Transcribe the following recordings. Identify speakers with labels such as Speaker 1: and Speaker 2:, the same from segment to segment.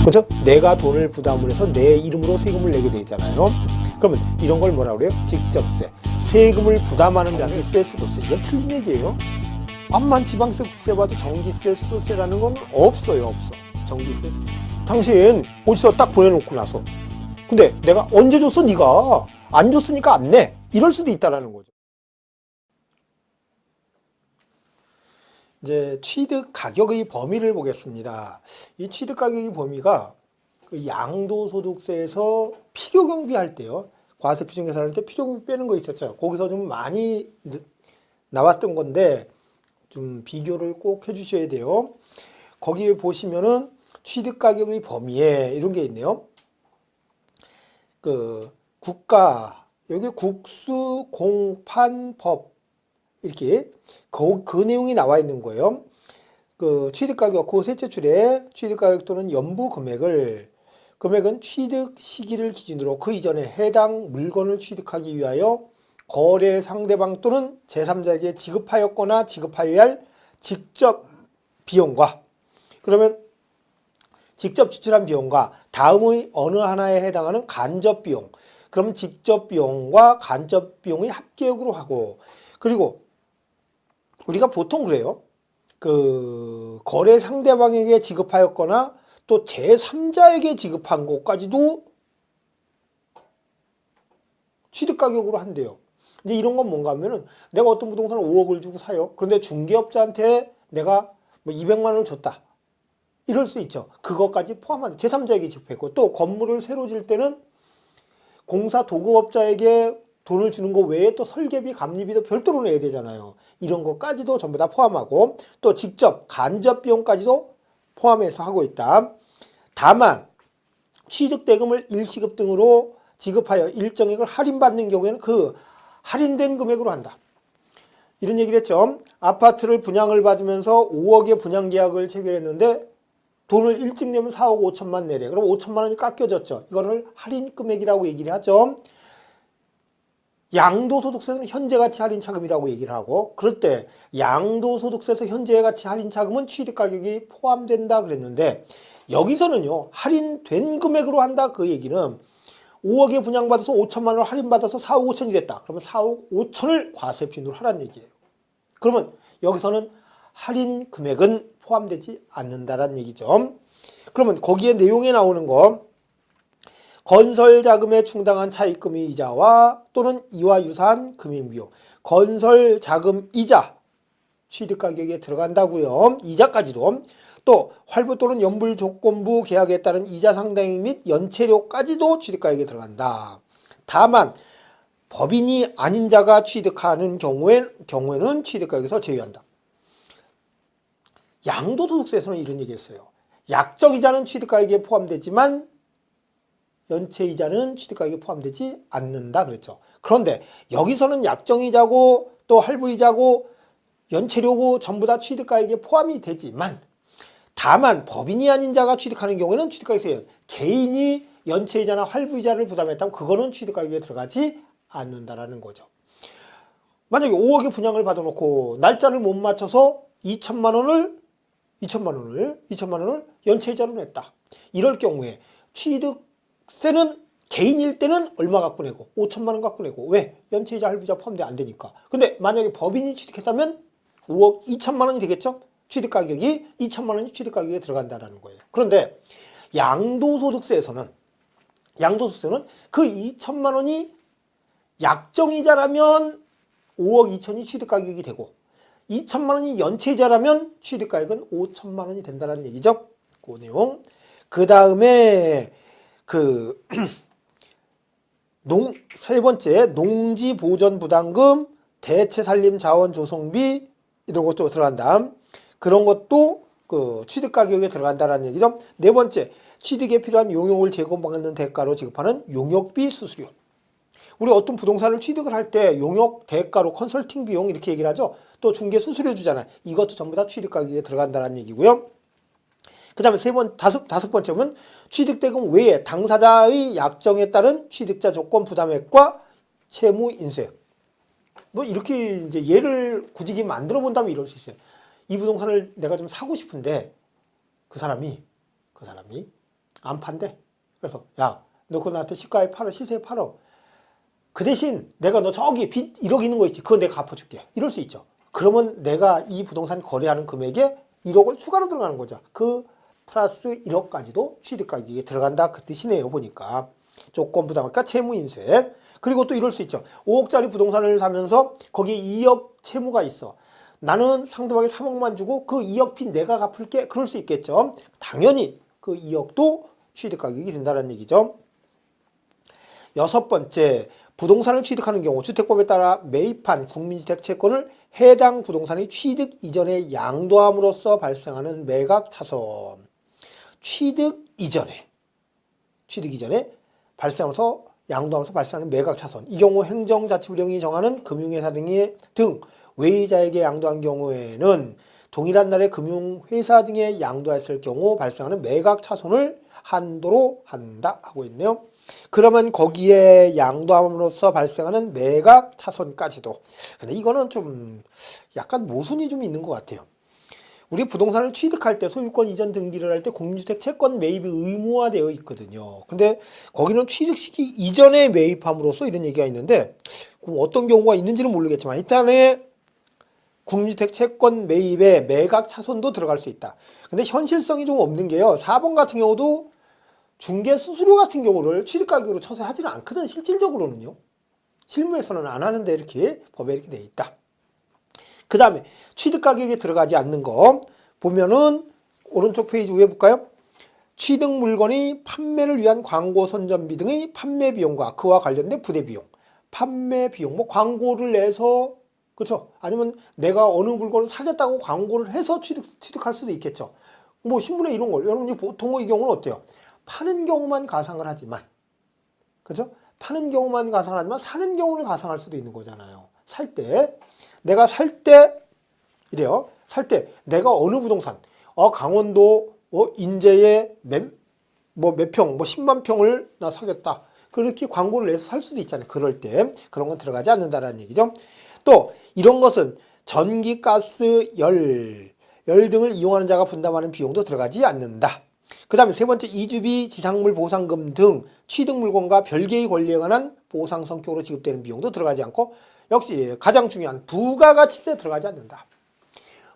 Speaker 1: 그죠? 내가 돈을 부담을 해서 내 이름으로 세금을 내게 돼 있잖아요. 그러면 이런 걸 뭐라 그래요? 직접세. 세금을 부담하는 자는 전기세, 수도세. 이건 틀린 얘기예요. 암만 지방세, 국세 봐도 전기세, 수도세라는 건 없어요. 없어. 전기세. 당신 어디서 딱 보내놓고 나서 근데 내가 언제 줬어? 네가 안 줬으니까 안 내. 이럴 수도 있다라는 거죠. 이제 취득 가격의 범위를 보겠습니다. 이 취득 가격의 범위가 그 양도소득세에서 필요경비할 때요. 과세표준 계산할 때 필요경비 빼는 거 있었죠. 거기서 좀 많이 나왔던 건데 좀 비교를 꼭 해주셔야 돼요. 거기에 보시면은 취득 가격의 범위에 이런 게 있네요. 그 국가 여기 국수공판법 이렇게 그 내용이 나와 있는 거예요. 그 취득가격, 그 셋째 줄에 취득가격 또는 연부 금액은 취득 시기를 기준으로 그 이전에 해당 물건을 취득하기 위하여 거래 상대방 또는 제3자에게 지급하였거나 지급하여야 할 직접 비용과 그러면 직접 지출한 비용과 다음의 어느 하나에 해당하는 간접 비용 그러면 직접 비용과 간접 비용의 합계역으로 하고 그리고 우리가 보통 그래요. 그 거래 상대방에게 지급하였거나 또 제3자에게 지급한 것까지도 취득가격으로 한대요. 이제 이런 건 뭔가 하면은 내가 어떤 부동산을 5억을 주고 사요. 그런데 중개업자한테 내가 뭐 200만 원을 줬다. 이럴 수 있죠. 그것까지 포함한 제3자에게 지급했고 또 건물을 새로 질 때는 공사 도급업자에게 돈을 주는 거 외에 또 설계비, 감리비도 별도로 내야 되잖아요. 이런 것까지도 전부 다 포함하고 또 직접 간접 비용까지도 포함해서 하고 있다. 다만 취득대금을 일시급 등으로 지급하여 일정액을 할인받는 경우에는 그 할인된 금액으로 한다. 이런 얘기를 했죠. 아파트를 분양을 받으면서 5억의 분양 계약을 체결했는데 돈을 일찍 내면 4억 5천만 내래. 그럼 5천만 원이 깎여졌죠. 이거를 할인 금액이라고 얘기를 하죠. 양도소득세는 현재가치 할인차금이라고 얘기를 하고 그럴 때 양도소득세에서 현재가치 할인차금은 취득가격이 포함된다 그랬는데 여기서는요 할인된 금액으로 한다 그 얘기는 5억에 분양받아서 5천만 원을 할인받아서 4억 5천이 됐다. 그러면 4억 5천을 과세표준으로 하라는 얘기예요. 그러면 여기서는 할인 금액은 포함되지 않는다라는 얘기죠. 그러면 거기에 내용에 나오는 거 건설자금에 충당한 차입금의 이자와 또는 이와 유사한 금융비용 건설자금 이자 취득가격에 들어간다고요. 이자까지도 또 활부 또는 연불조건부 계약에 따른 이자 상당 및 연체료까지도 취득가격에 들어간다. 다만 법인이 아닌 자가 취득하는 경우에는 취득가격에서 제외한다. 양도소득세에서는 이런 얘기를 했어요. 약정이자는 취득가격에 포함되지만 연체이자는 취득가격에 포함되지 않는다 그랬죠. 그런데 여기서는 약정이자고 또 할부이자고 연체료고 전부 다 취득가격에 포함이 되지만 다만 법인이 아닌 자가 취득하는 경우에는 취득가격에서 개인이 연체이자나 할부이자를 부담했다면 그거는 취득가격에 들어가지 않는다라는 거죠. 만약에 5억의 분양을 받아놓고 날짜를 못 맞춰서 2천만 원을 연체이자로 냈다. 이럴 경우에 취득세는 개인일 때는 얼마 갖고 내고 5천만 원 갖고 내고 왜? 연체이자 할부이자 포함돼 안 되니까. 근데 만약에 법인이 취득했다면 5억 2천만 원이 되겠죠? 취득가격이 2천만 원이 취득가격에 들어간다는 거예요. 그런데 양도소득세에서는 그 2천만 원이 약정이자라면 5억 2천이 취득가격이 되고 2천만 원이 연체이자라면 취득가격은 5천만 원이 된다는 얘기죠. 그 내용. 그 다음에 세 번째 농지보전부담금, 대체살림자원조성비 이런 것도 들어간다. 그런 것도 그 취득가격에 들어간다는 얘기죠. 네 번째 취득에 필요한 용역을 제공받는 대가로 지급하는 용역비 수수료. 우리 어떤 부동산을 취득을 할 때 용역 대가로 컨설팅 비용 이렇게 얘기를 하죠. 또 중개 수수료 주잖아요. 이것도 전부 다 취득가격에 들어간다는 얘기고요. 그 다음에 다섯 번째는 취득대금 외에 당사자의 약정에 따른 취득자 조건 부담액과 채무 인수액. 뭐 이렇게 이제 예를 굳이 만들어 본다면 이럴 수 있어요. 이 부동산을 내가 좀 사고 싶은데 그 사람이 안 판대. 그래서 야, 너 그거 나한테 시가에 팔아, 시세에 팔아. 그 대신 내가 너 저기 빚 1억 있는 거 있지, 그거 내가 갚아줄게. 이럴 수 있죠. 그러면 내가 이 부동산 거래하는 금액에 1억을 추가로 들어가는 거죠. 그 플러스 1억까지도 취득가격에 들어간다, 그 뜻이네요. 보니까 조건 부담할까 채무인세. 그리고 또 이럴 수 있죠. 5억짜리 부동산을 사면서 거기에 2억 채무가 있어. 나는 상대방에 3억만 주고 그 2억 빚 내가 갚을게. 그럴 수 있겠죠. 당연히 그 2억도 취득가격이 된다는 얘기죠. 여섯 번째, 부동산을 취득하는 경우 주택법에 따라 매입한 국민주택 채권을 해당 부동산의 취득 이전에 양도함으로써 발생하는 매각차손. 취득 이전에 발생하면서 양도하면서 발생하는 매각차손. 이 경우 행정자치부령이 정하는 금융회사 등 외의자에게 양도한 경우에는 동일한 날에 금융회사 등에 양도했을 경우 발생하는 매각차손을 한도로 한다 하고 있네요. 그러면 거기에 양도함으로써 발생하는 매각차손까지도. 근데 이거는 좀 약간 모순이 좀 있는 것 같아요. 우리 부동산을 취득할 때 소유권 이전 등기를 할 때 공유주택 채권 매입이 의무화되어 있거든요. 근데 거기는 취득 시기 이전에 매입함으로써 이런 얘기가 있는데, 그럼 어떤 경우가 있는지는 모르겠지만 일단은 국민주택 채권 매입에 매각 차손도 들어갈 수 있다. 근데 현실성이 좀 없는 게요. 4번 같은 경우도 중개 수수료 같은 경우를 취득가격으로 쳐서 하지는 않거든, 실질적으로는요. 실무에서는 안 하는데 이렇게 법에 이렇게 돼 있다. 그 다음에 취득가격에 들어가지 않는 거 보면은 오른쪽 페이지 위에 볼까요? 취득 물건의 판매를 위한 광고 선전비 등의 판매 비용과 그와 관련된 부대 비용. 판매 비용, 뭐 광고를 내서, 그렇죠? 아니면 내가 어느 물건을 사겠다고 광고를 해서 취득할 수도 있겠죠. 뭐 신문에 이런 걸, 여러분 보통 이 경우는 어때요? 파는 경우만 가상을 하지만, 그죠? 파는 경우만 가상을 하지만 사는 경우를 가상할 수도 있는 거잖아요. 내가 살 때 이래요. 살 때 내가 어느 부동산, 강원도 인제에 몇 평, 10만 평을 나 사겠다. 그렇게 광고를 내서 살 수도 있잖아요. 그럴 때 그런 건 들어가지 않는다라는 얘기죠. 또 이런 것은 전기, 가스, 열 등을 이용하는 자가 분담하는 비용도 들어가지 않는다. 그 다음에 세 번째, 이주비, 지상물 보상금 등 취득 물건과 별개의 권리에 관한 보상 성격으로 지급되는 비용도 들어가지 않고, 역시 가장 중요한 부가가치세 들어가지 않는다.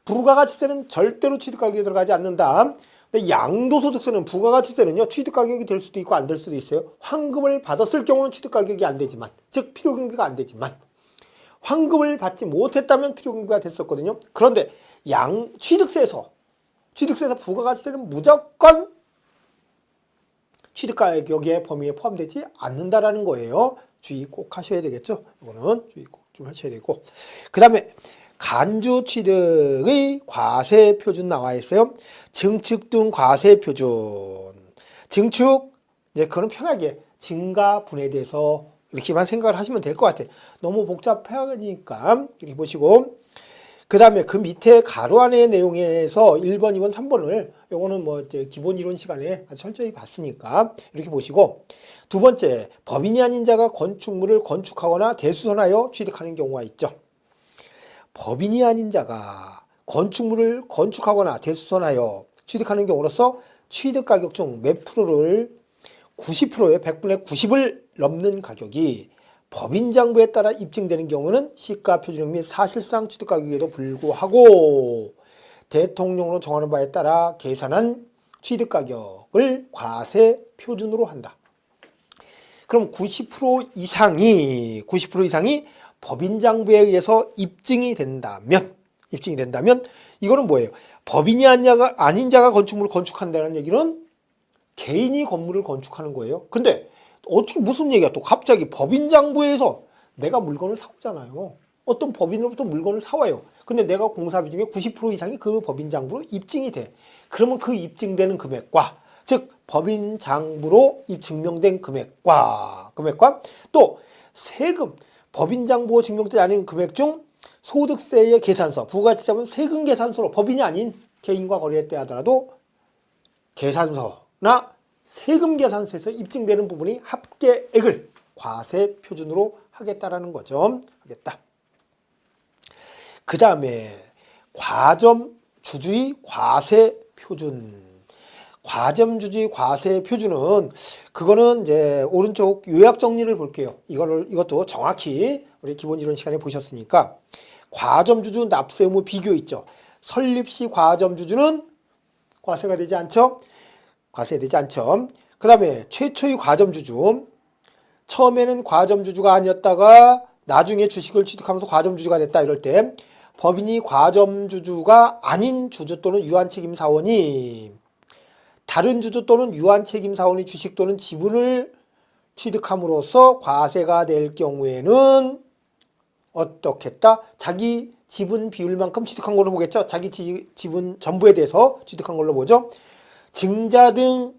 Speaker 1: 부가가치세는 절대로 취득가격에 들어가지 않는다. 근데 양도소득세는, 부가가치세는요, 취득가격이 될 수도 있고 안 될 수도 있어요. 환급을 받았을 경우는 취득가격이 안 되지만, 즉 필요경비가 안 되지만, 환급을 받지 못했다면 필요경비가 됐었거든요. 그런데 취득세에서 부가가치세는 무조건 취득가격의 범위에 포함되지 않는다라는 거예요. 주의 꼭 하셔야 되겠죠. 이거는 주의 꼭 좀 하셔야 되고. 그 다음에 간주 취득의 과세 표준 나와 있어요. 증축 등 과세 표준. 증축, 이제 그건 편하게 증가 분해돼서 이렇게만 생각을 하시면 될 것 같아요. 너무 복잡하니까 이렇게 보시고. 그 다음에 그 밑에 가로 안의 내용에서 1번, 2번, 3번을 요거는 뭐 이제 기본 이론 시간에 아주 철저히 봤으니까 이렇게 보시고, 두 번째, 법인이 아닌 자가 건축물을 건축하거나 대수선하여 취득하는 경우가 있죠. 법인이 아닌 자가 건축물을 건축하거나 대수선하여 취득하는 경우로서 취득가격 중 몇 프로를 90%의 100분의 90을 넘는 가격이 법인장부에 따라 입증되는 경우는 시가표준액 및 사실상 취득가격에도 불구하고 대통령으로 정하는 바에 따라 계산한 취득가격을 과세 표준으로 한다. 그럼 90% 이상이 법인장부에 의해서 입증이 된다면 이거는 뭐예요? 법인이 아닌 자가 건축물을 건축한다는 얘기는 개인이 건물을 건축하는 거예요. 근데 어떻게 무슨 얘기야? 또 갑자기 법인장부에서 내가 물건을 사오잖아요. 어떤 법인으로부터 물건을 사와요. 근데 내가 공사비 중에 90% 이상이 그 법인장부로 입증이 돼. 그러면 그 입증되는 금액과, 즉 법인장부로 증명된 금액과 또 세금, 법인장부로 증명되지 않은 금액 중 소득세의 계산서, 부가가치세는 세금 계산서로, 법인이 아닌 개인과 거래할 때 하더라도 계산서나 세금 계산서에서 입증되는 부분이 합계액을 과세 표준으로 하겠다라는 거죠. 하겠다. 그 다음에 과점 주주의 과세 표준. 과점주지 과세 표준은 그거는 이제 오른쪽 요약 정리를 볼게요. 이것도 정확히 우리 기본 이론 시간에 보셨으니까 과점주주 납세 의무 비교 있죠. 설립 시 과점주주는 과세가 되지 않죠. 과세되지 않죠. 그 다음에 최초의 과점주주, 처음에는 과점주주가 아니었다가 나중에 주식을 취득하면서 과점주주가 됐다 이럴 때 법인이 과점주주가 아닌 주주 또는 유한책임사원이 다른 주주 또는 유한책임사원이 주식 또는 지분을 취득함으로써 과세가 될 경우에는 어떻게 했다? 자기 지분 비율만큼 취득한 걸로 보겠죠. 자기 지분 전부에 대해서 취득한 걸로 보죠. 증자 등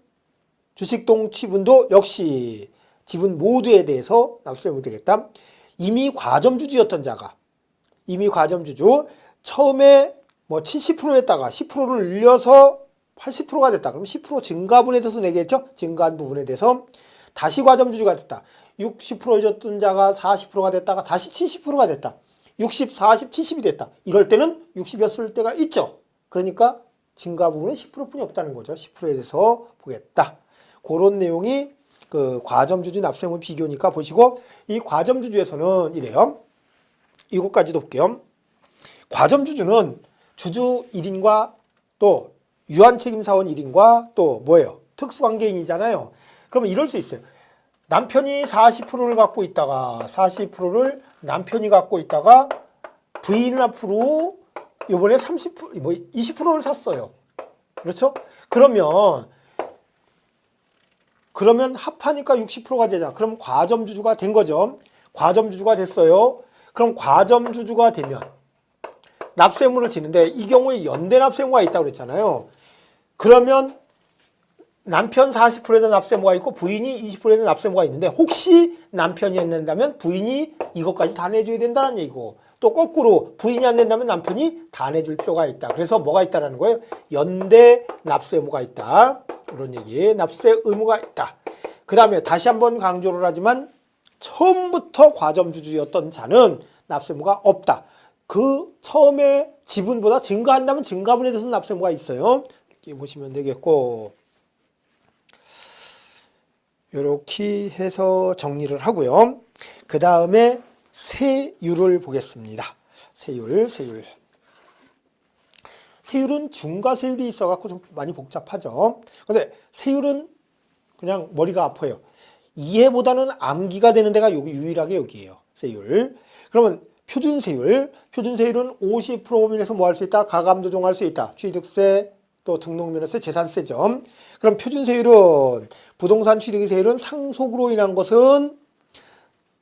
Speaker 1: 주식 등 지분도 역시 지분 모두에 대해서 납세하면 되겠다. 이미 과점주주였던 자가 이미 과점주주 처음에 뭐 70%였다가 10%를 늘려서 80%가 됐다. 그럼 10% 증가분에 대해서 내겠죠. 증가한 부분에 대해서 다시 과점주주가 됐다. 60%였던 자가 40%가 됐다가 다시 70%가 됐다. 60, 40, 70이 됐다. 이럴 때는 60이었을 때가 있죠. 그러니까 증가 부분은 10%뿐이 없다는 거죠. 10%에 대해서 보겠다. 그런 내용이 그 과점주주 납세 의무 비교니까 보시고 이 과점주주에서는 이래요. 이것까지도 볼게요. 과점주주는 주주 1인과 또 유한책임사원 1인과 또 뭐예요? 특수관계인이잖아요. 그러면 이럴 수 있어요. 남편이 40%를 갖고 있다가 40%를 남편이 갖고 있다가 부인은 앞으로 이번에 30%, 뭐 20%를 샀어요. 그렇죠? 그러면 합하니까 60%가 되잖아. 그럼 과점주주가 된 거죠. 과점주주가 됐어요. 그럼 과점주주가 되면 납세 의무를 지는데 이 경우에 연대 납세 의무가 있다고 그랬잖아요. 그러면 남편 40%에도 납세 의무가 있고 부인이 20%에도 납세 의무가 있는데 혹시 남편이 안 낸다면 부인이 이것까지 다 내줘야 된다는 얘기고 또 거꾸로 부인이 안 낸다면 남편이 다 내줄 필요가 있다. 그래서 뭐가 있다라는 거예요? 연대 납세 의무가 있다. 이런 얘기. 납세 의무가 있다. 그 다음에 다시 한번 강조를 하지만 처음부터 과점주주였던 자는 납세 의무가 없다. 그 처음에 지분보다 증가한다면 증가분에 대해서 납세 의무가 있어요. 이렇게 보시면 되겠고 이렇게 해서 정리를 하고요. 그 다음에 세율을 보겠습니다. 세율은 중과세율이 있어갖고 좀 많이 복잡하죠. 근데 세율은 그냥 머리가 아파요. 이해보다는 암기가 되는 데가 유일하게 여기에요. 세율. 그러면 표준세율은 50%면에서 뭐 할 수 있다? 가감 조정할 수 있다. 취득세, 또 등록면허세, 재산세죠. 그럼 표준세율은 부동산 취득세율은 상속으로 인한 것은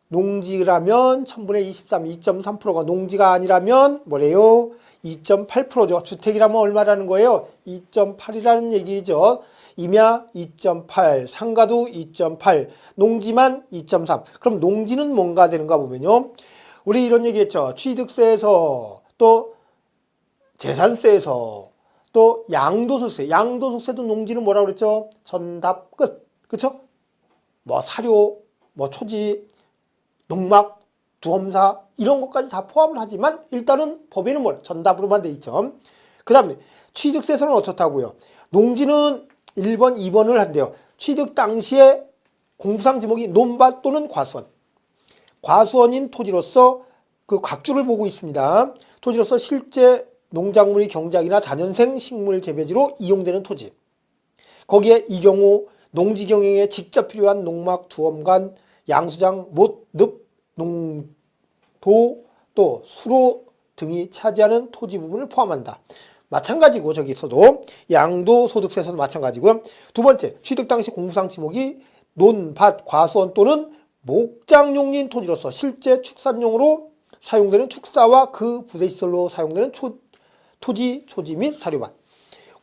Speaker 1: 농지라면 1000분의 23, 2.3%가 농지가 아니라면 뭐래요? 2.8%죠. 주택이라면 얼마라는 거예요? 2.8이라는 얘기죠. 임야 2.8, 상가도 2.8, 농지만 2.3. 그럼 농지는 뭔가 되는가 보면요. 우리 이런 얘기했죠. 취득세에서 또 재산세에서 또 양도소득세도 농지는 뭐라고 그랬죠? 전답 끝. 그쵸? 뭐 사료, 뭐 초지, 농막, 두엄사 이런 것까지 다 포함을 하지만 일단은 법에는 뭘 전답으로만 돼 있죠. 그 다음에 취득세에서는 어떻다고요? 농지는 1번, 2번을 한대요. 취득 당시에 공부상 지목이 논밭 또는 과수원. 과수원인 토지로서 그 각주를 보고 있습니다. 토지로서 실제 농작물의 경작이나 다년생 식물 재배지로 이용되는 토지. 거기에 이 경우 농지 경영에 직접 필요한 농막, 두엄관, 양수장, 못, 늪, 농도, 또 수로 등이 차지하는 토지 부분을 포함한다. 마찬가지고 저기서도 양도소득세에서도 마찬가지고요. 두 번째, 취득 당시 공부상 지목이 논밭, 과수원 또는 목장용지인 토지로서 실제 축산용으로 사용되는 축사와 그 부대시설로 사용되는 토지, 초지 및 사료밭.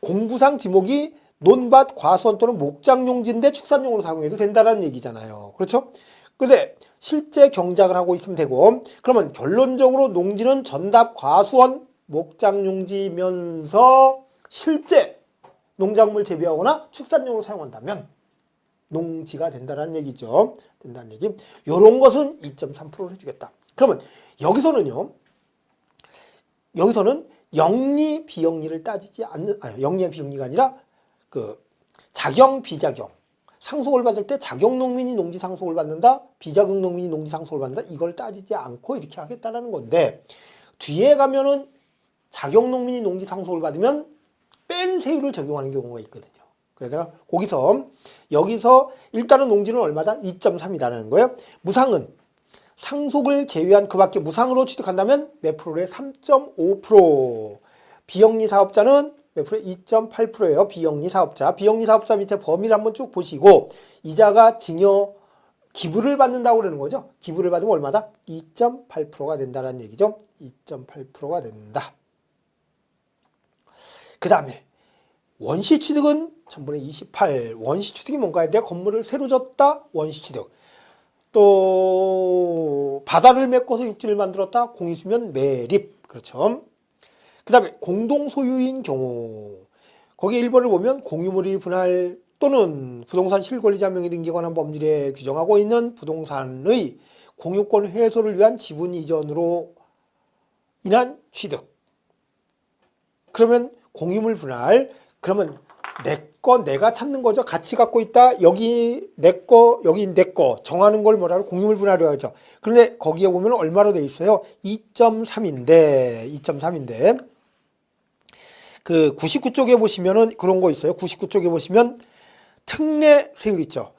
Speaker 1: 공부상 지목이 논밭, 과수원 또는 목장용지인데 축산용으로 사용해도 된다는 얘기잖아요. 그렇죠? 근데 실제 경작을 하고 있으면 되고 그러면 결론적으로 농지는 전답, 과수원, 목장용지면서 실제 농작물 재배하거나 축산용으로 사용한다면 농지가 된다는 얘기죠. 된다는 얘기. 이런 것은 2.3%를 해주겠다. 그러면 여기서는 영리 비영리를 따지지 않는, 영리한 비영리가 아니라 그 자경, 비자경. 상속을 받을 때 자경 농민이 농지 상속을 받는다, 비자경 농민이 농지 상속을 받는다, 이걸 따지지 않고 이렇게 하겠다는 건데, 뒤에 가면은 자경 농민이 농지 상속을 받으면 뺀 세율을 적용하는 경우가 있거든요. 그래서 여기서 일단은 농지는 얼마다? 2.3이라는 거예요. 무상은 상속을 제외한 그 밖에 무상으로 취득한다면 몇 프로에 3.5%. 비영리 사업자는 몇 프로에 2.8%예요. 비영리 사업자. 비영리 사업자 밑에 범위를 한번 쭉 보시고 이자가 증여 기부를 받는다고 그러는 거죠. 기부를 받으면 얼마다? 2.8%가 된다는 얘기죠. 2.8%가 된다. 그 다음에 원시취득은 1000분의 28. 원시취득이 뭔가요? 내 건물을 새로 졌다. 원시취득. 또 바다를 메꿔서 육지를 만들었다. 공유수면 매립. 그렇죠. 그 다음에 공동소유인 경우. 거기 1번을 보면 공유물이 분할 또는 부동산 실권리자 명의 등기에 관한 법률에 규정하고 있는 부동산의 공유권 해소를 위한 지분 이전으로 인한 취득. 그러면 공유물 분할. 그러면 내 거 내가 찾는 거죠. 같이 갖고 있다. 여기 내 거, 여기 내 거 정하는 걸 뭐라고 공유물 분할이라고 하죠. 그런데 거기에 보면 얼마로 돼 있어요? 2.3인데 그 99쪽에 보시면은 그런 거 있어요. 99쪽에 보시면 특례 세율 있죠.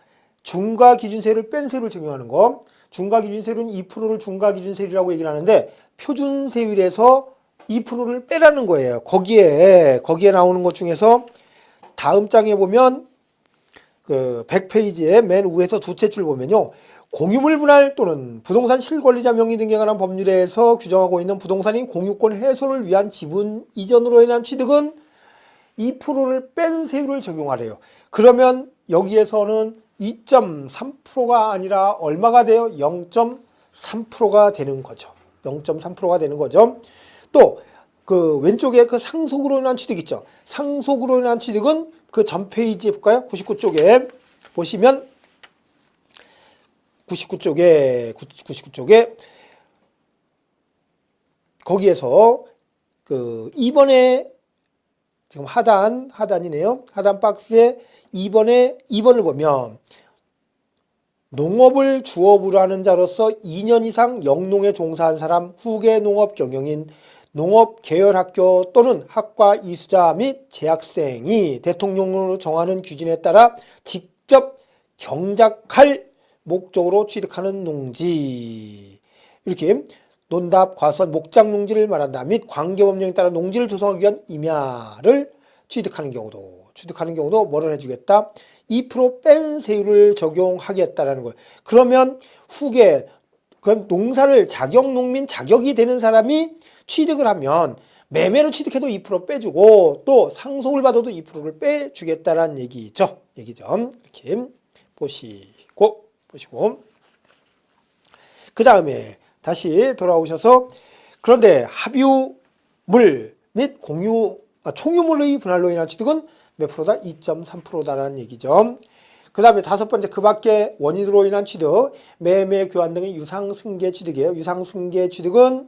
Speaker 1: 중과 기준세율을 뺀 세율을 적용하는 거. 중과 기준세율은 2%를 중과 기준세율이라고 얘기를 하는데 표준 세율에서 2%를 빼라는 거예요. 거기에 나오는 것 중에서 다음 장에 보면 그 100페이지에 맨 위에서 두 채 줄 보면요. 공유물 분할 또는 부동산 실권리자 명의 등기에 관한 법률에서 규정하고 있는 부동산인 공유권 해소를 위한 지분 이전으로 인한 취득은 2%를 뺀 세율을 적용하래요. 그러면 여기에서는 2.3%가 아니라 얼마가 돼요? 0.3%가 되는 거죠. 0.3%가 되는 거죠. 또 그 왼쪽에 그 상속으로 인한 취득 있죠. 상속으로 인한 취득은 그 전 페이지에 볼까요? 99쪽에 보시면 99쪽에 거기에서 그 2번에 지금 하단이네요. 하단 박스에 2번을 보면 농업을 주업으로 하는 자로서 2년 이상 영농에 종사한 사람, 후계 농업 경영인, 농업 계열학교 또는 학과 이수자 및 재학생이 대통령으로 정하는 규준에 따라 직접 경작할 목적으로 취득하는 농지. 이렇게 논답, 과수원, 목장 농지를 말한다. 및 관계법령에 따라 농지를 조성하기 위한 임야를 취득하는 경우도 뭐를 해주겠다? 2%뺀 세율을 적용하겠다라는 거예요. 그러면 후계, 그럼 농사를 자격농민 자격이 되는 사람이 취득을 하면 매매로 취득해도 2% 빼주고 또 상속을 받아도 2%를 빼주겠다라는 얘기죠. 이렇게 보시고 그 다음에 다시 돌아오셔서 그런데 합유물 및 총유물의 분할로 인한 취득은 몇 프로다? 2.3%다라는 얘기죠. 그 다음에 다섯 번째 그 밖에 원인으로 인한 취득, 매매, 교환 등의 유상승계 취득이에요. 유상승계 취득은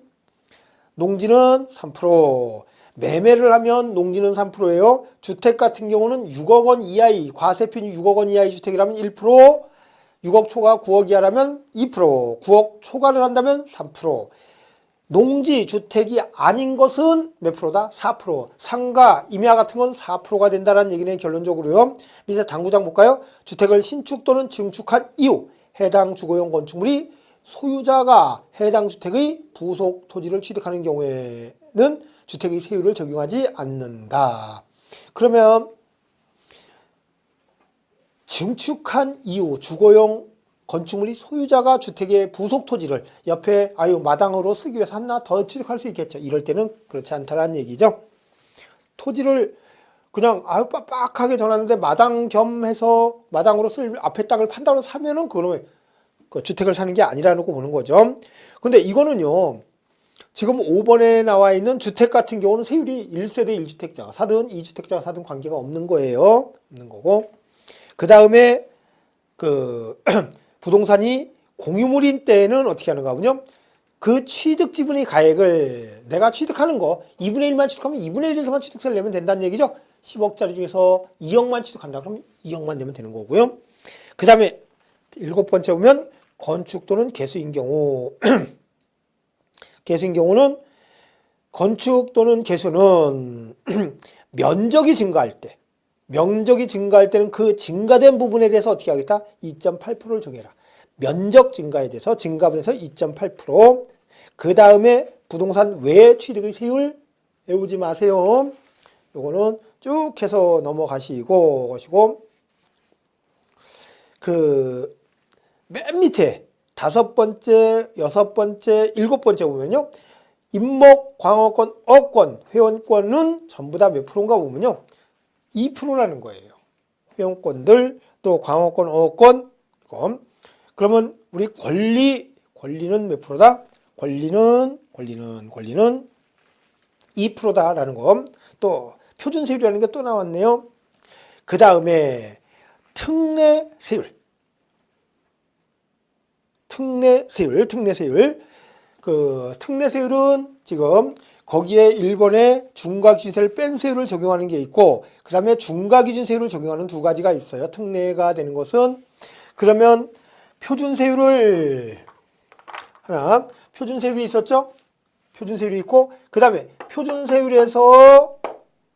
Speaker 1: 농지는 3%, 매매를 하면 농지는 3%예요. 주택 같은 경우는 6억 원 이하의, 과세표준이 6억 원 이하의 주택이라면 1%, 6억 초과 9억 이하라면 2%, 9억 초과를 한다면 3%. 농지, 주택이 아닌 것은 몇 프로다? 4%. 상가, 임야 같은 건 4%가 된다는 얘기는 결론적으로요. 밑에 당구장 볼까요? 주택을 신축 또는 증축한 이후 해당 주거용 건축물이 소유자가 해당 주택의 부속 토지를 취득하는 경우에는 주택의 세율을 적용하지 않는다. 그러면 증축한 이후 주거용 건축물이 소유자가 주택의 부속 토지를 옆에 마당으로 쓰기 위해서 하나 더 취득할 수 있겠죠. 이럴 때는 그렇지 않다는 얘기죠. 토지를 그냥 빡빡하게 정하는데 마당 겸 해서 마당으로 쓸 앞에 땅을 판다고 사면은 그러면 그 주택을 사는 게 아니라고 보는 거죠. 근데 이거는요. 지금 5번에 나와 있는 주택 같은 경우는 세율이 1세대 1주택자가 사든 2주택자가 사든 관계가 없는 거예요. 없는 거고. 그 다음에 그 부동산이 공유물인 때는 어떻게 하는가 하면요. 그 취득 지분의 가액을 내가 취득하는 거 2분의 1만 취득하면 2분의 1에서만 취득세를 내면 된다는 얘기죠. 10억짜리 중에서 2억만 취득한다. 그럼 2억만 내면 되는 거고요. 그 다음에 7번째 보면 건축 또는 개수인 경우 개수인 경우는 건축 또는 개수는 면적이 증가할 때는 그 증가된 부분에 대해서 어떻게 하겠다? 2.8%를 정해라. 면적 증가에 대해서 증가분에서 2.8%. 그 다음에 부동산 외 취득의 세율 외우지 마세요. 요거는 쭉 해서 넘어가시고 그 맨 밑에 5번째, 6번째, 7번째 보면요. 임목, 광어권, 어권, 회원권은 전부 다 몇 프로인가 보면요. 2%라는 거예요. 회원권들, 또 광어권, 어권, 이거. 그러면 우리 권리는 몇 프로다? 권리는 2%다라는 거. 또 표준세율이라는 게 또 나왔네요. 그 다음에 특례세율. 그 특례세율은 지금 거기에 일본의 중과기준세율을 뺀 세율을 적용하는 게 있고, 그 다음에 중과기준세율을 적용하는 두 가지가 있어요. 특례가 되는 것은. 그러면 표준세율이 있었죠? 표준세율이 있고, 그 다음에 표준세율에서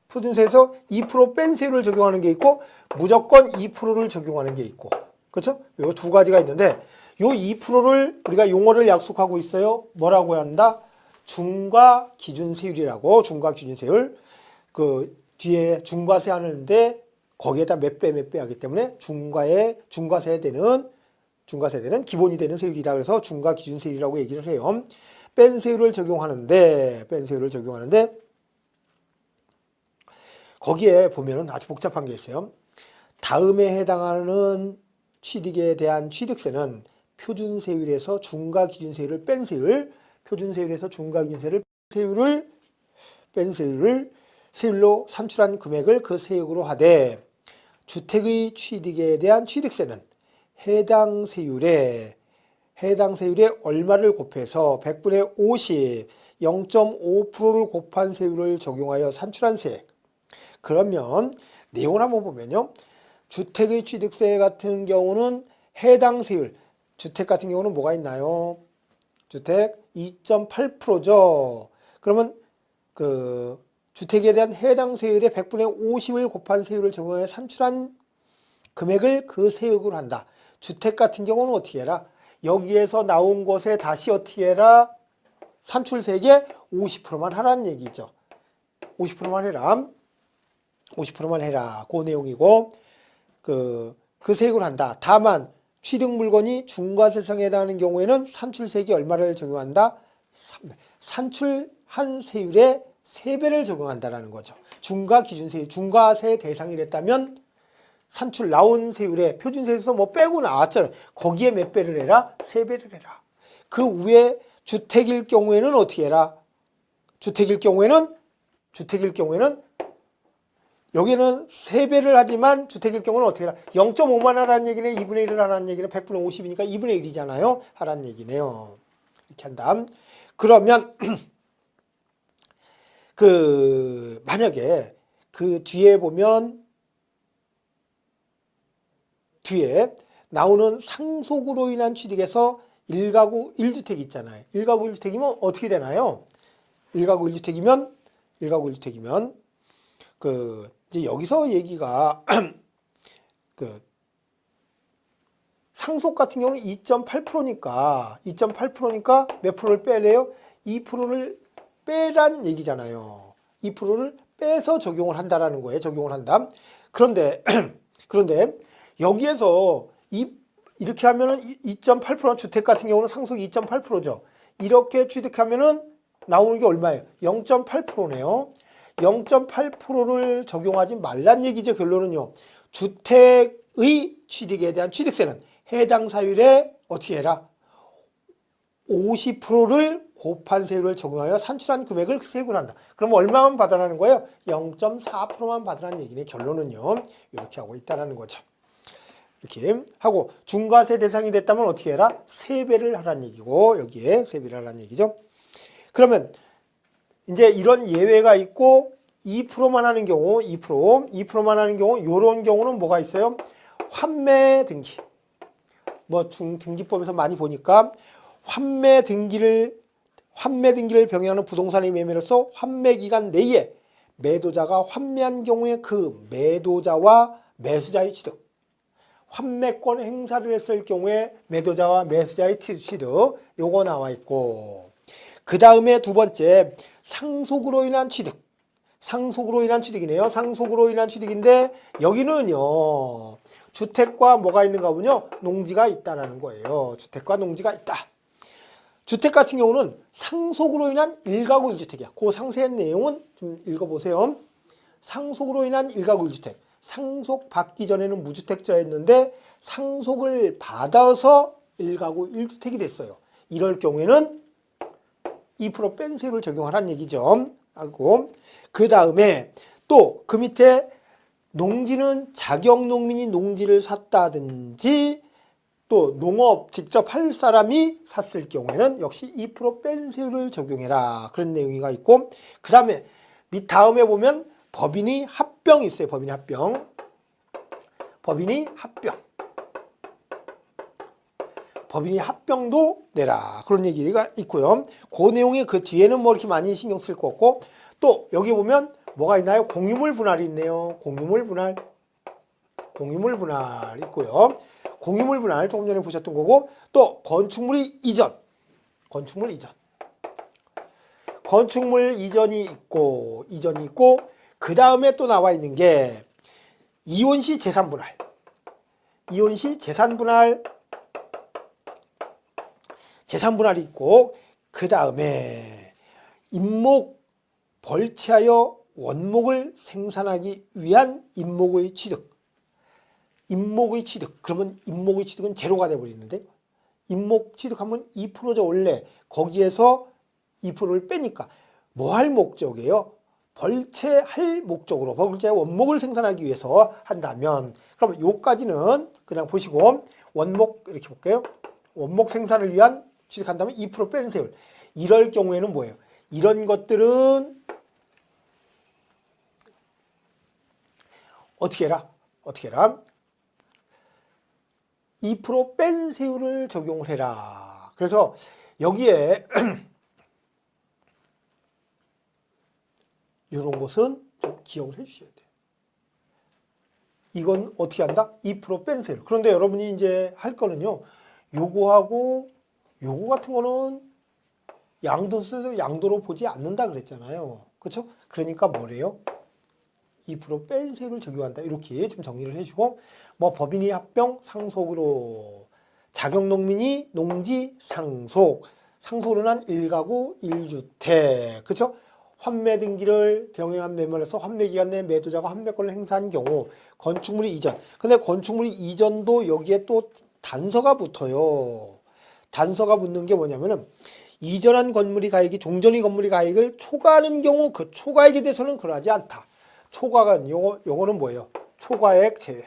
Speaker 1: 2% 뺀 세율을 적용하는 게 있고, 무조건 2%를 적용하는 게 있고, 그렇죠? 요 두 가지가 있는데, 요 2%를 우리가 용어를 약속하고 있어요. 뭐라고 한다? 중과기준세율이라고. 중과기준세율. 그 뒤에 중과세 하는데 거기에다 몇 배 하기 때문에 중과세 되는 기본이 되는 세율이다. 그래서 중과기준세율이라고 얘기를 해요. 뺀 세율을 적용하는데 거기에 보면은 아주 복잡한 게 있어요. 다음에 해당하는 취득에 대한 취득세는 표준세율에서 중과기준세율을 뺀 세율, 표준세율에서 중과기준세율을 뺀 세율로 산출한 금액을 그 세액으로 하되, 주택의 취득에 대한 취득세는 해당 세율에 얼마를 곱해서 100분의 50, 0.5%를 곱한 세율을 적용하여 산출한 세액. 그러면 내용을 한번 보면요. 주택의 취득세 같은 경우는 해당 세율, 주택 같은 경우는 뭐가 있나요? 주택 2.8%죠. 그러면 그 주택에 대한 해당 세율의 100분의 50을 곱한 세율을 적용해 산출한 금액을 그 세액으로 한다. 주택 같은 경우는 어떻게 해라? 여기에서 나온 것에 다시 어떻게 해라? 산출세액의 50%만 하라는 얘기죠. 50%만 해라. 50%만 해라. 그 내용이고, 그 세액으로 한다. 다만 취득 물건이 중과세상에 해당하는 경우에는 산출세액이 얼마를 적용한다? 산출한 세율의 3배를 적용한다라는 거죠. 중과기준세율, 중과세 대상이 됐다면 산출 나온 세율에 표준세율에서 뭐 빼고 나왔잖아요. 거기에 몇 배를 해라? 3배를 해라. 그 위에 주택일 경우에는 어떻게 해라? 주택일 경우에는 여기는 3배를 하지만 주택일 경우는 어떻게 해라? 0.5만 하라는 얘기네. 2분의 1을 하라는 얘기는 100분의 50이니까 2분의 1이잖아요. 하라는 얘기네요. 이렇게 한다. 그러면 만약에 그 뒤에 보면 뒤에 나오는 상속으로 인한 취득에서 1가구 1주택 있잖아요. 1가구 1주택이면 어떻게 되나요? 1가구 1주택이면 이제 여기서 얘기가 상속 같은 경우는 2.8%니까 몇 프로를 빼래요? 2%를 빼란 얘기잖아요. 2%를 빼서 적용을 한다라는 거예요. 적용을 한다. 그런데 여기에서 이렇게 하면은 2.8% 주택 같은 경우는 상속이 2.8%죠. 이렇게 취득하면은 나오는 게 얼마예요? 0.8%네요. 0.8%를 적용하지 말란 얘기죠. 결론은요. 주택의 취득에 대한 취득세는 해당 사율에 어떻게 해라? 50%를 곱한 세율을 적용하여 산출한 금액을 세액을 한다. 그럼 얼마만 받으라는 거예요? 0.4%만 받으라는 얘기네. 결론은요. 이렇게 하고 있다는 거죠. 이렇게 하고 중과세 대상이 됐다면 어떻게 해라? 3배를 하라는 얘기고, 여기에 3배를 하라는 얘기죠. 그러면 이제 이런 예외가 있고 2%만 하는 경우, 2%만 하는 경우, 요런 경우는 뭐가 있어요? 환매 등기. 뭐 등기법에서 많이 보니까 환매 등기를 병행하는 부동산의 매매로서 환매 기간 내에 매도자가 환매한 경우에 그 매도자와 매수자의 취득, 환매권 행사를 했을 경우에 매도자와 매수자의 취득, 요거 나와 있고, 그 다음에 두 번째 상속으로 인한 취득. 상속으로 인한 취득이네요. 상속으로 인한 취득인데 여기는요, 주택과 뭐가 있는가 보면요, 농지가 있다라는 거예요. 주택과 농지가 있다. 주택 같은 경우는 상속으로 인한 1가구 1주택이야. 그 상세한 내용은 좀 읽어보세요. 상속으로 인한 1가구 1주택. 상속 받기 전에는 무주택자였는데 상속을 받아서 1가구 1주택이 됐어요. 이럴 경우에는 2% 뺀세율을 적용하라는 얘기죠. 하고, 그 다음에 또 그 밑에 농지는 자격농민이 농지를 샀다든지 또 농업 직접 할 사람이 샀을 경우에는 역시 2% 뺀세율을 적용해라. 그런 내용이가 있고, 그 다음에 밑 다음에 보면 법인이 합병이 있어요. 법인이 합병. 법인이 합병. 법인이 합병도 내라. 그런 얘기가 있고요. 그 내용이 그 뒤에는 뭐 이렇게 많이 신경 쓸 거 없고, 또 여기 보면 뭐가 있나요? 공유물 분할이 있네요. 공유물 분할. 공유물 분할 있고요. 공유물 분할 조금 전에 보셨던 거고, 또 건축물이 이전. 건축물 이전. 건축물 이전이 있고, 그 다음에 또 나와 있는 게 이혼시 재산 분할. 이혼시 재산 분할. 재산 분할이 있고, 그 다음에 임목 벌채하여 원목을 생산하기 위한 임목의 취득. 임목의 취득. 그러면 임목의 취득은 제로가 돼버리는데, 임목 취득하면 2%죠. 원래 거기에서 2%를 빼니까 뭐 할 목적이에요? 벌채할 목적으로, 벌채 원목을 생산하기 위해서 한다면, 그러면 요까지는 그냥 보시고, 원목 이렇게 볼게요. 원목 생산을 위한 취득한다면 2% 빼는 세율. 이럴 경우에는 뭐예요? 이런 것들은 어떻게 해라? 2% 뺀 세율을 적용을 해라. 그래서 여기에 이런 것은 좀 기억을 해주셔야 돼요. 이건 어떻게 한다? 2% 뺀 세율. 그런데 여러분이 이제 할 거는요, 요거하고 요거 같은 거는 양도로 보지 않는다 그랬잖아요. 그렇죠? 그러니까 뭐래요? 2% 뺀 세율을 적용한다. 이렇게 좀 정리를 해주고, 뭐 법인이 합병 상속으로, 자격농민이 농지 상속으로 난 1가구 1주택. 그렇죠? 환매 등기를 병행한 매매로서 환매 기간 내에 매도자가 환매권을 행사한 경우, 건축물이 이전. 근데 건축물이 이전도 여기에 또 단서가 붙어요. 단서가 붙는 게 뭐냐면은, 이전한 건물이 가액이 종전의 건물이 가액을 초과하는 경우 그 초과액에 대해서는 그러하지 않다. 초과가 요거는 뭐예요? 초과액 제외.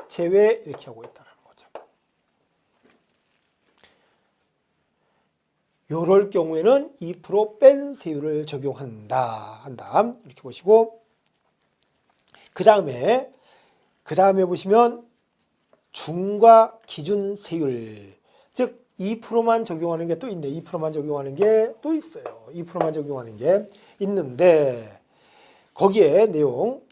Speaker 1: 제외 이렇게 하고 있다는 거죠. 요럴 경우에는 2% 뺀 세율을 적용한다. 이렇게 보시고, 그 다음에 보시면 중과 기준 세율, 즉 2%만 적용하는 게 또 있네. 2%만 적용하는 게 또 있어요. 2%만 적용하는 게 있는데, 거기에 내용,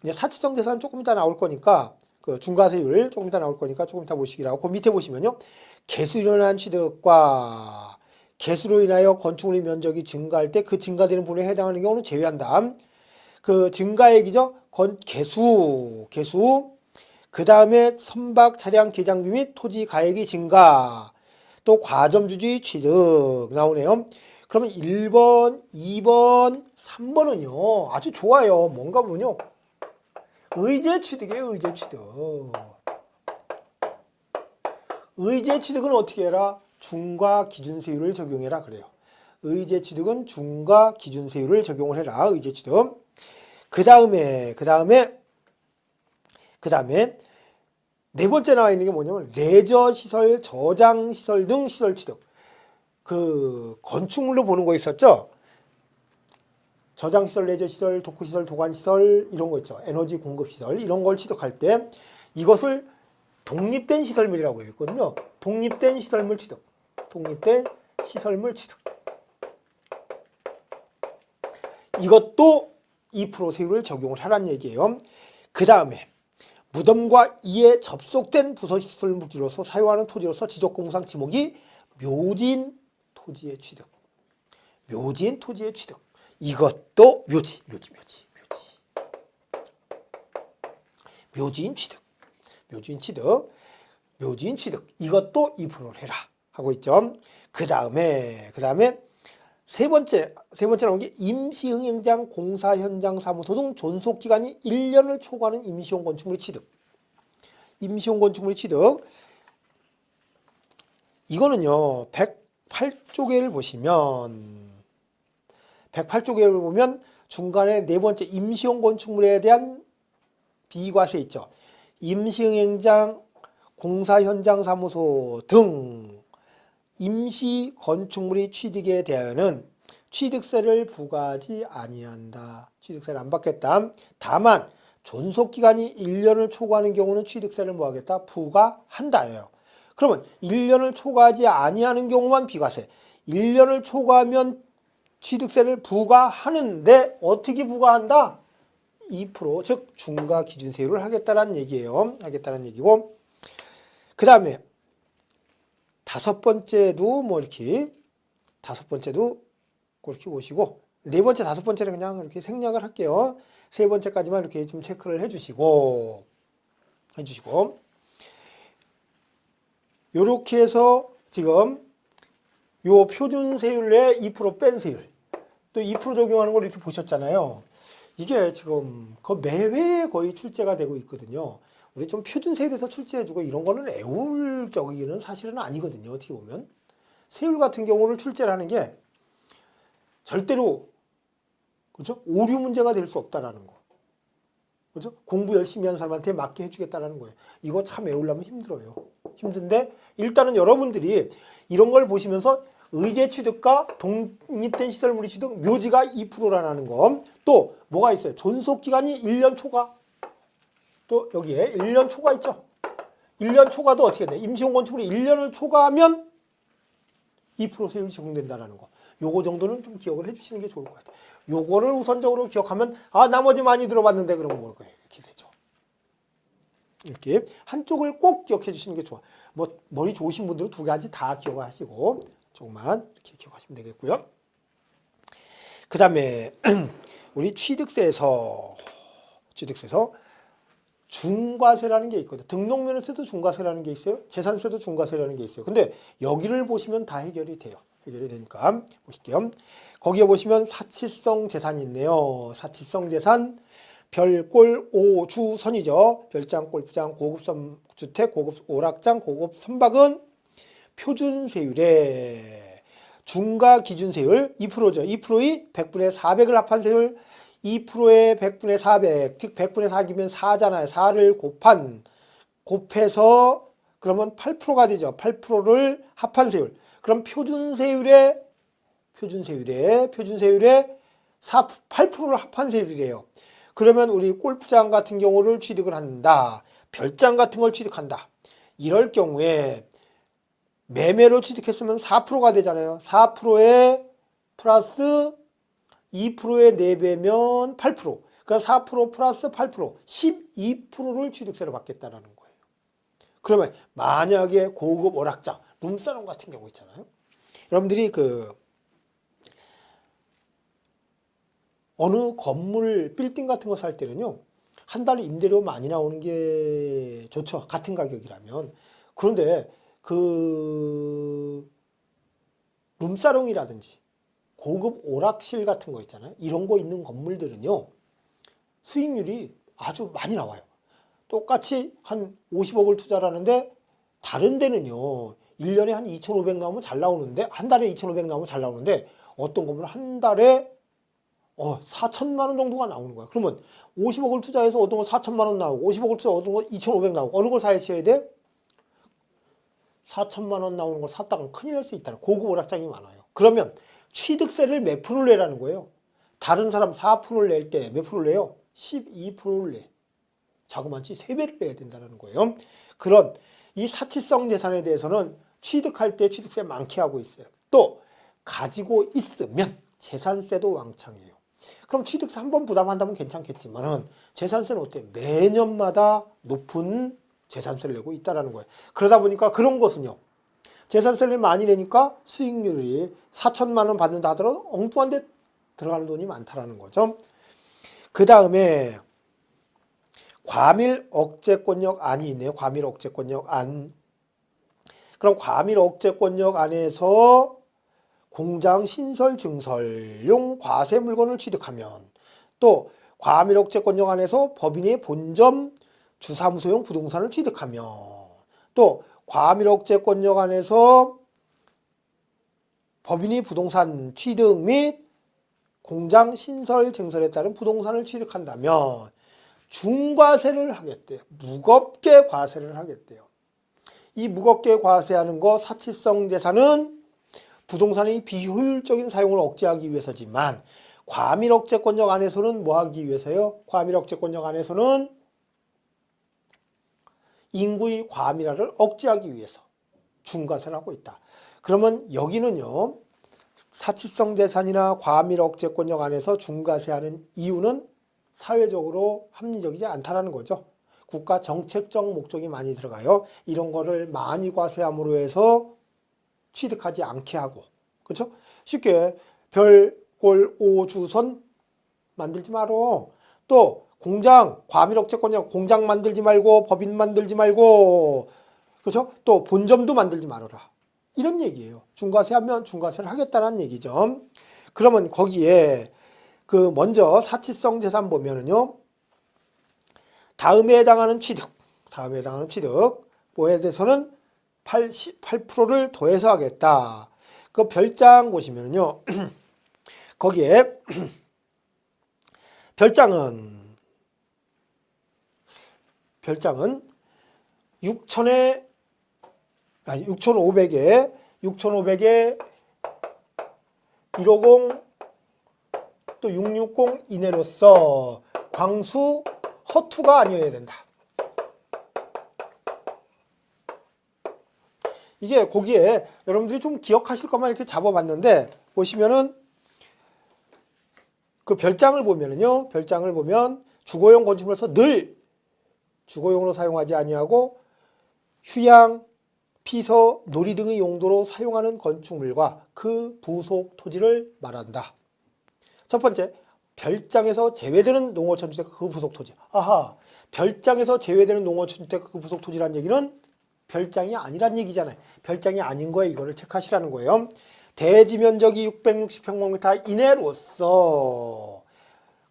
Speaker 1: 이제 사치성 재산은 조금 이따 나올 거니까, 중과세율 조금 이따 나올 거니까 조금 이따 보시기라고. 그 밑에 보시면요, 개수로 인한 취득과 개수로 인하여 건축물의 면적이 증가할 때 그 증가되는 분에 해당하는 경우는 제외한다. 그 증가액이죠. 개수. 그 다음에 선박 차량 개장비 및 토지 가액이 증가. 또 과점주주의 취득 나오네요. 그러면 1번, 2번, 3번은요 아주 좋아요. 뭔가 보면요, 의제 취득이에요. 의제 취득. 의제 취득은 어떻게 해라? 중과 기준세율을 적용해라 그래요. 의제 취득은 중과 기준세율을 적용을 해라. 의제 취득. 그 다음에 네 번째 나와 있는 게 뭐냐면, 레저시설, 저장시설 등 시설 취득. 그 건축물로 보는 거 있었죠? 저장시설, 레저시설, 독후시설, 도관시설 이런 거 있죠. 에너지 공급시설 이런 걸 취득할 때 이것을 독립된 시설물이라고 했거든요. 독립된 시설물 취득. 독립된 시설물 취득. 이것도 2% 세율을 적용을 하라는 얘기예요. 그 다음에 무덤과 이에 접속된 부서시설물로서 사용하는 토지로서 지적공무상 지목이 묘지인 토지의 취득. 묘지인 토지의 취득. 이것도 묘지인 취득. 묘지인 취득. 이것도 2%를 해라. 하고 있죠. 그 다음에 세 번째 나온 게 임시흥행장, 공사현장, 사무소 등 존속기간이 1년을 초과하는 임시용 건축물의 취득. 임시용 건축물의 취득. 이거는요, 108조개를 보면 중간에 네 번째 임시용 건축물에 대한 비과세 있죠. 임시흥행장, 공사현장, 사무소 등 임시 건축물의 취득에 대하여는 취득세를 부과하지 아니한다. 취득세를 안 받겠다. 다만 존속기간이 1년을 초과하는 경우는 취득세를 뭐하겠다? 부과한다예요. 그러면 1년을 초과하지 아니하는 경우만 비과세. 1년을 초과하면 취득세를 부과하는데 어떻게 부과한다? 2%, 즉 중과기준세율을 하겠다는 얘기예요. 하겠다는 얘기고, 그 다음에 다섯 번째도 그렇게 보시고, 네 번째, 다섯 번째는 그냥 이렇게 생략을 할게요. 세 번째까지만 이렇게 좀 체크를 해주시고, 요렇게 해서 지금 요 표준세율에 2% 뺀 세율, 또 2% 적용하는 걸 이렇게 보셨잖아요. 이게 지금 매회 거의 출제가 되고 있거든요. 우리 좀 표준세율에서 출제해주고 이런 거는 애울적이기는 사실은 아니거든요. 어떻게 보면. 세율 같은 경우를 출제를 하는 게 절대로, 그죠? 오류 문제가 될 수 없다라는 거. 그죠? 공부 열심히 하는 사람한테 맞게 해주겠다라는 거예요. 이거 참 외우려면 힘들어요. 힘든데 일단은 여러분들이 이런 걸 보시면서 의제 취득과 독립된 시설물의 취득, 묘지가 2%라는 거. 또 뭐가 있어요? 존속기간이 1년 초과. 또 여기에 1년 초과 있죠. 1년 초과도 어떻게 돼? 임시용 건축물이 1년을 초과하면 2% 세율이 적용된다는 거. 요거 정도는 좀 기억을 해주시는 게 좋을 것 같아요. 요거를 우선적으로 기억하면 나머지 많이 들어봤는데 그러면 뭘 거예요? 이렇게 되죠. 이렇게 한쪽을 꼭 기억해 주시는 게 좋아. 뭐 머리 좋으신 분들은 두 가지 다 기억하시고 조금만 이렇게 기억하시면 되겠고요. 그 다음에 우리 취득세에서 중과세라는 게 있거든요. 등록면에서도 중과세라는 게 있어요. 재산세도 중과세라는 게 있어요. 근데 여기를 보시면 다 해결이 돼요. 해결이 되니까 보실게요. 거기에 보시면 사치성 재산이 있네요. 사치성 재산, 별골 오주선이죠. 별장, 골프장, 고급 주택, 고급 오락장, 고급 선박은 표준세율에 중과기준세율 2%죠. 2%의 100분의 400을 합한 세율, 2%의 100분의 400, 즉 100분의 4기면 4잖아요. 4를 곱해서 그러면 8%가 되죠. 8%를 합한 세율. 그럼 표준세율에 8%를 합한 세율이래요. 그러면 우리 골프장 같은 경우를 취득을 한다. 별장 같은 걸 취득한다. 이럴 경우에 매매로 취득했으면 4%가 되잖아요. 4%에 플러스 2%의 4배면 8%. 그러니까 4% 플러스 8%, 12%를 취득세를 받겠다라는 거예요. 그러면 만약에 고급 오락장, 룸사롱 같은 경우 있잖아요. 여러분들이 어느 건물, 빌딩 같은 거 살 때는요, 한 달에 임대료 많이 나오는 게 좋죠. 같은 가격이라면. 그런데 룸사롱이라든지 고급 오락실 같은 거 있잖아요. 이런 거 있는 건물들은요, 수익률이 아주 많이 나와요. 똑같이 한 50억을 투자를 하는데 다른 데는요, 1년에 한 2,500 나오면 잘 나오는데, 한 달에 2,500 나오면 잘 나오는데 어떤 건물은 한 달에 4천만 원 정도가 나오는 거야. 그러면 50억을 투자해서 얻은 거 4천만 원 나오고 50억을 투자 얻은 거 2,500 나오고 어느 걸 사야 돼? 4천만 원 나오는 걸 샀다가 큰일 날 수 있다는 고급 오락장이 많아요. 그러면 취득세를 몇 프로를 내라는 거예요? 다른 사람 4%를 낼 때 몇 프로를 내요? 12%를 내. 자그마치 3배를 내야 된다는 거예요. 그런 이 사치성 재산에 대해서는 취득할 때 취득세 많게 하고 있어요. 또 가지고 있으면 재산세도 왕창이에요. 그럼 취득세 한 번 부담한다면 괜찮겠지만은 재산세는 어때요? 매년마다 높은 재산세를 내고 있다는 거예요. 그러다 보니까 그런 것은요. 재산세를 많이 내니까 수익률이 4천만 원 받는다 하더라도 엉뚱한 데 들어가는 돈이 많다라는 거죠. 그 다음에 과밀 억제권역 안이 있네요. 과밀 억제권역 안. 그럼 과밀 억제권역 안에서 공장 신설 증설용 과세 물건을 취득하면 또 과밀 억제권역 안에서 법인의 본점 주사무소용 부동산을 취득하면 또 과밀 억제권역 안에서 법인이 부동산 취득 및 공장 신설 증설에 따른 부동산을 취득한다면 중과세를 하겠대요. 무겁게 과세를 하겠대요. 이 무겁게 과세하는 거 사치성 재산은 부동산의 비효율적인 사용을 억제하기 위해서지만 과밀 억제권역 안에서는 뭐 하기 위해서요? 과밀 억제권역 안에서는 인구의 과밀화를 억제하기 위해서 중과세를 하고 있다. 그러면 여기는요. 사치성 재산이나 과밀 억제권역 안에서 중과세하는 이유는 사회적으로 합리적이지 않다는 거죠. 국가 정책적 목적이 많이 들어가요. 이런 거를 많이 과세함으로 해서 취득하지 않게 하고, 그렇죠? 쉽게 별골 오주선 만들지 말어. 또 공장 과밀 억제권역 공장 만들지 말고 법인 만들지 말고, 그렇죠? 또 본점도 만들지 말아라. 이런 얘기예요. 중과세하면 중과세를 하겠다는 얘기죠. 그러면 거기에 그 먼저 사치성 재산 보면은요. 다음에 해당하는 취득 뭐에 대해서는 8%를 더해서 하겠다. 그 별장 보시면은요. 거기에 별장은 6,500에 150 또 660 이내로서 광수 허투가 아니어야 된다. 이게 거기에 여러분들이 좀 기억하실 것만 이렇게 잡아봤는데 보시면은 그 별장을 보면은요. 별장을 보면 주거용 건축물로서 늘 주거용으로 사용하지 아니하고 휴양, 피서, 놀이 등의 용도로 사용하는 건축물과 그 부속 토지를 말한다. 첫 번째, 별장에서 제외되는 농어촌주택 그 부속 토지. 아하, 별장에서 제외되는 농어촌주택 그 부속 토지란 얘기는 별장이 아니란 얘기잖아요. 별장이 아닌 거에 이거를 체크하시라는 거예요. 대지 면적이 660평방미터 이내로서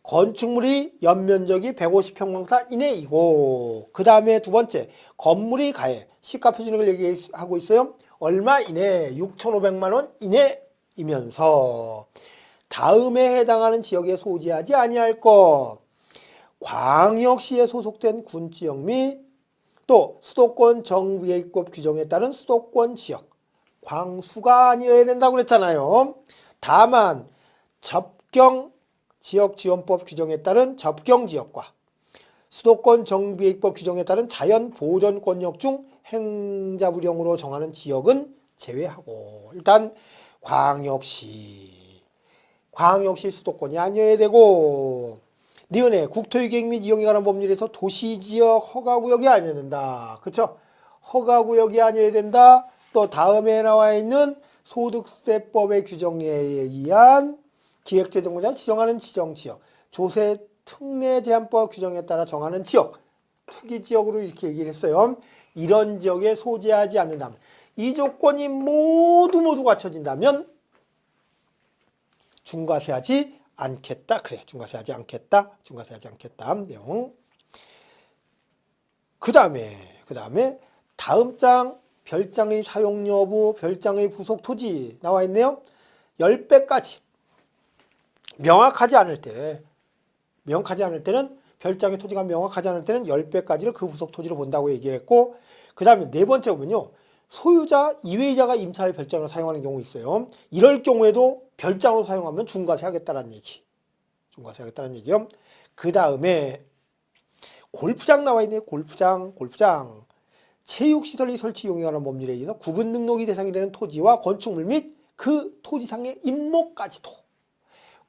Speaker 1: 건축물이 연면적이 150평방미터 이내이고, 그 다음에 두 번째, 건물이 가해 시가 표준액을 얘기하고 있어요. 얼마 이내? 6,500만 원 이내이면서 다음에 해당하는 지역에 소지하지 아니할 것, 광역시에 소속된 군지역 및 또 수도권 정부예입법 규정에 따른 수도권 지역, 광수가 아니어야 된다고 그랬잖아요. 다만 접경 지역지원법 규정에 따른 접경지역과 수도권 정부예입법 규정에 따른 자연보전권역 중 행자부령으로 정하는 지역은 제외하고, 일단 광역시 수도권이 아니어야 되고, 니은에 국토유계획 및 이용에 관한 법률에서 도시지역 허가구역이 아니어야 된다. 그렇죠? 허가구역이 아니어야 된다. 또 다음에 나와 있는 소득세법의 규정에 의한 기획재정부가 지정하는 지정지역, 조세특례제한법 규정에 따라 정하는 지역, 투기지역으로 이렇게 얘기를 했어요. 이런 지역에 소재하지 않는다면, 이 조건이 모두 갖춰진다면 중과세하지 않겠다. 그래, 중과세하지 않겠다. 내용. 그 다음에 다음 장 별장의 사용 여부, 별장의 부속 토지 나와 있네요. 10배까지 명확하지 않을 때는 별장의 토지가 명확하지 않을 때는 10배까지를 그 부속 토지로 본다고 얘기를 했고, 그 다음에 네 번째 보면요. 소유자, 이외의자가 임차의 별장을 사용하는 경우 있어요. 이럴 경우에도 별장으로 사용하면 중과세 하겠다는 얘기. 중과세 하겠다는 얘기요. 그 다음에 골프장 나와 있네요. 골프장. 체육시설이 설치 용이에 관한 법률에 의해서 구분 등록이 대상이 되는 토지와 건축물 및 그 토지상의 임목까지도,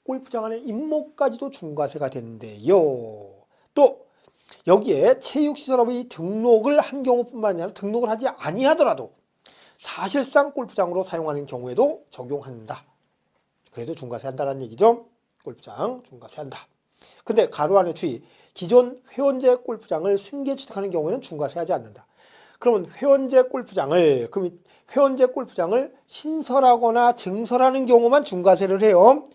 Speaker 1: 골프장 안에 임목까지도 중과세가 되는데요. 또 여기에 체육시설업의 등록을 한 경우뿐만 아니라 등록을 하지 아니하더라도 사실상 골프장으로 사용하는 경우에도 적용한다. 그래도 중과세 한다는 얘기죠. 골프장 중과세 한다. 근데 가로 안에 주의. 기존 회원제 골프장을 승계 취득하는 경우에는 중과세 하지 않는다. 그러면 회원제 골프장을 신설하거나 증설하는 경우만 중과세를 해요.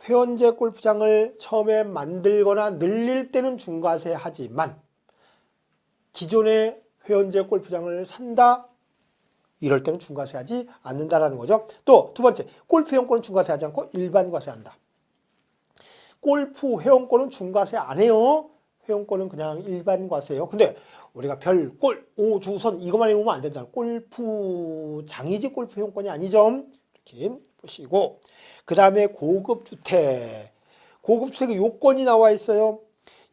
Speaker 1: 회원제 골프장을 처음에 만들거나 늘릴 때는 중과세 하지만 기존의 회원제 골프장을 산다? 이럴 때는 중과세 하지 않는다라는 거죠. 또 두 번째, 골프 회원권은 중과세 하지 않고 일반 과세한다. 골프 회원권은 중과세 안 해요. 회원권은 그냥 일반 과세예요. 근데 우리가 별, 골, 오, 주, 선 이것만 외우면 안 된다. 골프장이지 골프 회원권이 아니죠. 이렇게 보시고, 그 다음에 고급주택. 고급주택의 요건이 나와 있어요.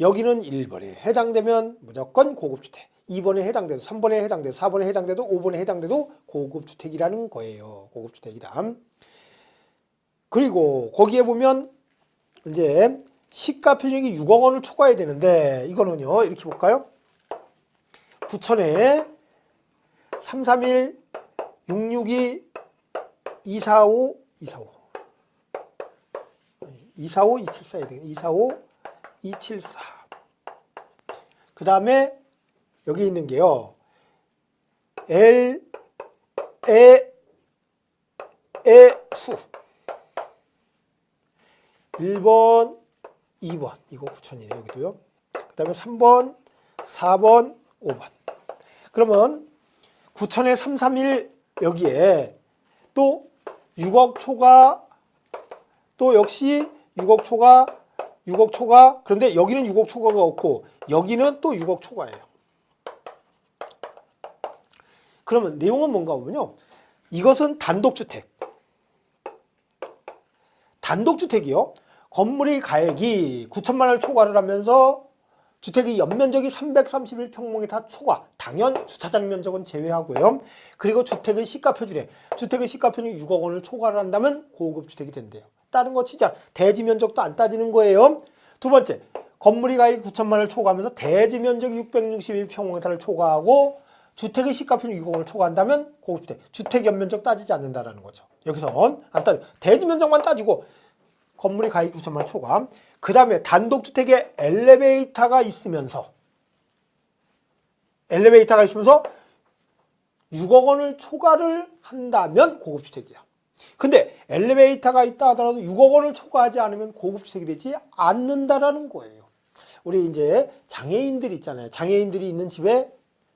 Speaker 1: 여기는 1번에 해당되면 무조건 고급주택, 2번에 해당돼도, 3번에 해당돼도, 4번에 해당돼도, 5번에 해당돼도 고급주택이라는 거예요. 고급주택이다. 그리고 거기에 보면 이제 시가 표준액이 6억 원을 초과해야 되는데 이거는요, 이렇게 볼까요? 9천에 331, 662, 245, 274해야 되겠네. 245, 274. 그 다음에 여기 있는 게요. L, 에, 수. 1번, 2번. 이거 9천이네요. 여기도요. 그 다음에 3번, 4번, 5번. 그러면 9천에 331 여기에 또 6억 초과, 또 역시 6억 초과, 그런데 여기는 6억 초과가 없고 여기는 또 6억 초과예요. 그러면 내용은 뭔가 보면요. 이것은 단독주택이요. 건물의 가액이 9천만 원을 초과를 하면서 주택의 연면적이 331평방미터 초과. 당연 주차장 면적은 제외하고요. 그리고 주택의 시가표준에 6억 원을 초과를 한다면 고급주택이 된대요. 다른 거 치자. 대지 면적도 안 따지는 거예요. 두 번째, 건물의 가액이 9천만 원을 초과하면서 대지 면적이 662평방미터를 초과하고 주택의 시가표준 6억 원을 초과한다면 고급주택. 주택 연면적 따지지 않는다라는 거죠. 여기서 안 따져. 대지 면적만 따지고 건물의 가액이 9천만 원 초과. 그 다음에 단독주택에 엘리베이터가 있으면서 6억 원을 초과를 한다면 고급주택이야. 근데 엘리베이터가 있다 하더라도 6억 원을 초과하지 않으면 고급주택이 되지 않는다라는 거예요. 우리 이제 장애인들 있잖아요. 장애인들이 있는 집에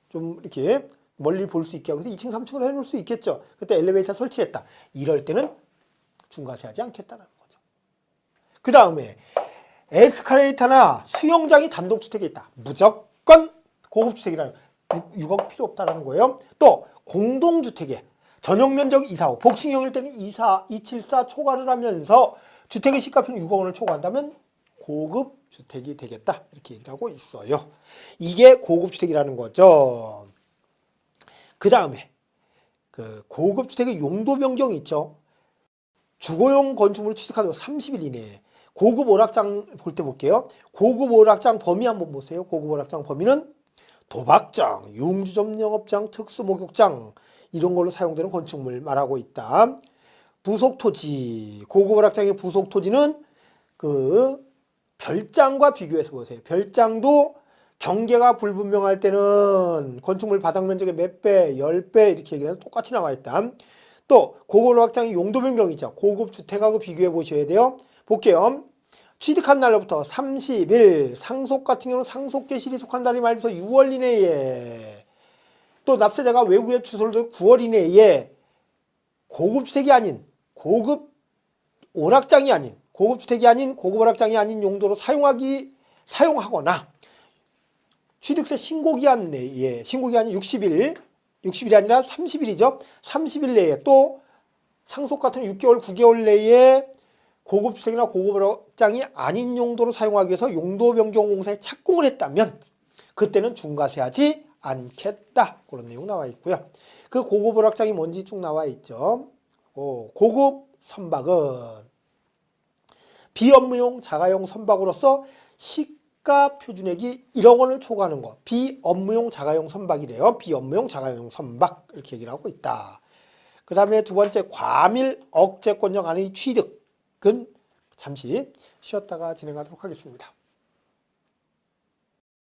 Speaker 1: 좀 이렇게 멀리 볼 수 있게 하고 2층, 3층으로 해놓을 수 있겠죠. 그때 엘리베이터 설치했다. 이럴 때는 중과세하지 않겠다는 거죠. 그 다음에 에스컬레이터나 수영장이 단독주택에 있다. 무조건 고급주택이라는 6억 필요 없다는 거예요. 또 공동주택에 전용면적 245, 복층형일 때는 274 초과를 하면서 주택의 시가표는 6억 원을 초과한다면 고급주택이 되겠다. 이렇게 얘기를 하고 있어요. 이게 고급주택이라는 거죠. 그 다음에 그 고급주택의 용도 변경이 있죠. 주거용 건축물을 취득하도록 30일 이내에 고급 오락장 볼 때 볼게요. 고급 오락장 범위 한번 보세요. 고급 오락장 범위는 도박장, 융주점 영업장, 특수목욕장 이런 걸로 사용되는 건축물 말하고 있다. 부속토지, 고급 오락장의 부속토지는 그 별장과 비교해서 보세요. 별장도 경계가 불분명할 때는 건축물 바닥 면적의 몇 배, 10배 이렇게 얘기해서 똑같이 나와 있다. 또 고급 오락장의 용도 변경이 있죠. 고급 주택하고 비교해 보셔야 돼요. 볼게요. 취득한 날로부터 30일, 상속 같은 경우는 상속 개시일이 속한 달이 말부터 6월 이내에, 또 납세자가 외국에 주소를 9월 이내에 고급주택이 아닌, 고급 오락장이 아닌, 고급주택이 아닌, 고급 오락장이 아닌 용도로 사용하거나 취득세 신고기한 내에, 신고기한이 60일이 아니라 30일이죠. 30일 내에 또 상속 같은 6개월, 9개월 내에 고급주택이나 고급업장이 아닌 용도로 사용하기 위해서 용도 변경 공사에 착공을 했다면 그때는 중과세하지 않겠다. 그런 내용 나와 있고요. 그 고급 오락장이 뭔지 쭉 나와 있죠. 고급 선박은 비업무용 자가용 선박으로서 시가 표준액이 1억 원을 초과하는 거. 비업무용 자가용 선박이래요. 비업무용 자가용 선박 이렇게 얘기를 하고 있다. 그 다음에 두 번째 과밀 억제권적 안의 취득은 잠시 쉬었다가 진행하도록 하겠습니다.